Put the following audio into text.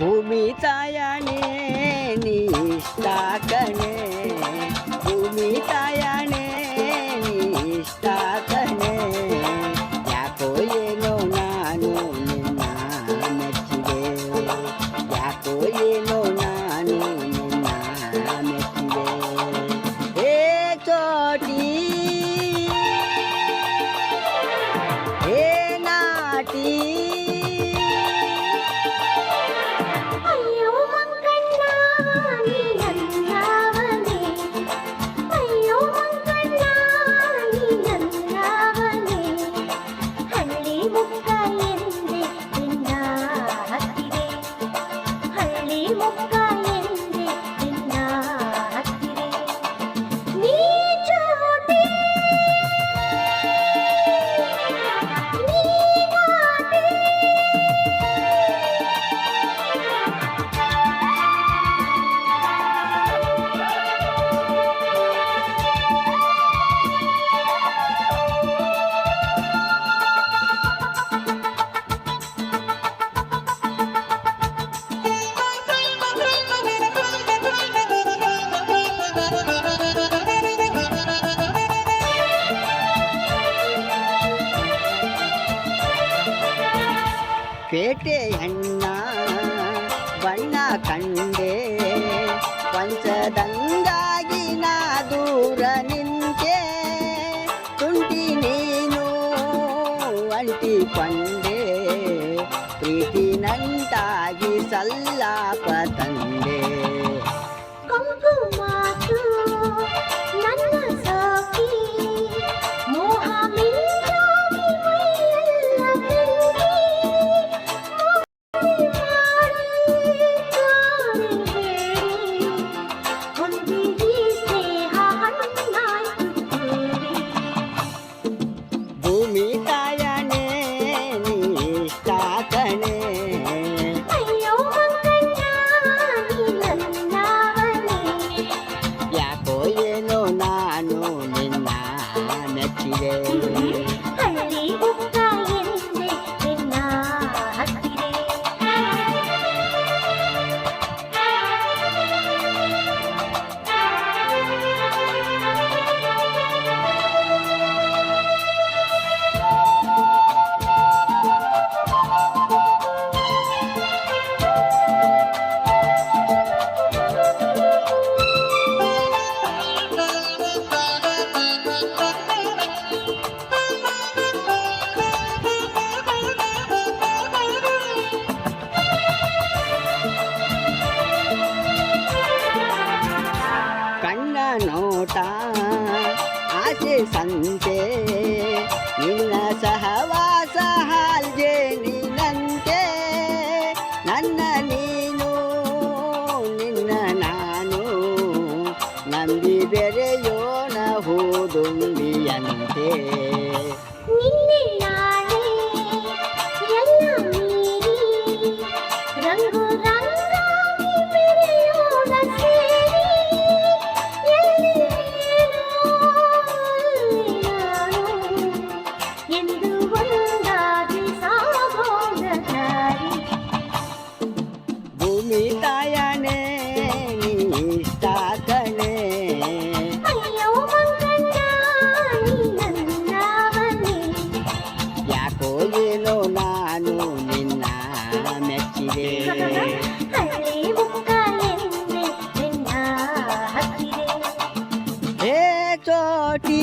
ಭೂಮಿ ತಾಯಣೆ ನೀ ಇಷ್ಟ ಕಣೆ, ಭೂಮಿ ತಾಯಣೆ ನೀ ಇಷ್ಟ ಕಣೆ. ಯಾಕೋ ಏನೋ ನಾನು ನಿನ್ನ ಮೆಚ್ಚಿದೆ, ಯಾಕೋ ಏನೋ ನಾನು ನಿನ್ನ ಮೆಚ್ಚಿದೆ. ಹೇ ಚೋಟಿ ಹೇ ನಾಟಿ, ಪೇಟೆ ಹೆಣ್ಣ ಬಣ್ಣ ಕಂಡೆ, ಪಂಚದಂಗಾಗಿ ನಾ ದೂರ ನಿಂತೆ. ತುಂಟಿ ನೀನು ಅಂಟಿಕೊಂಡೆ, ಪ್ರೀತಿ ನಂಟಾಗಿ ಸಲ್ಲಾಪ ತಂದೆ. ಭೂಮಿ ತಾಯಣೆ ನೀ ಇಷ್ಟ ಕಣೆ, ಯಾಕೋ ಏನೋ ನಾನು ನಿನ್ನ ಮೆಚ್ಚಿದೆ. ಕಣ್ಣ ನೋಟ ಆಸೆ ಸಂತೆ, ನಿನ್ನ ಸಹವಾಸ ಹಾಲ್ಜೇನಿನಂತೆ. ನನ್ನ ನೀನು ನಿನ್ನ ನಾನು ನಂಬಿ ಬೆರೆಯೋಣ ಹೂದುಂಬಿಯಂತೆ. ಭೂಮಿ ತಾಯಣೆ ನೀ ಇಷ್ಟ ಕಣೆ, ಯಾಕೋ ಏನೋ ನಾನು ನಿನ್ನ ಮೆಚ್ಚಿದೆ. ಹೇ ಚೋಟಿ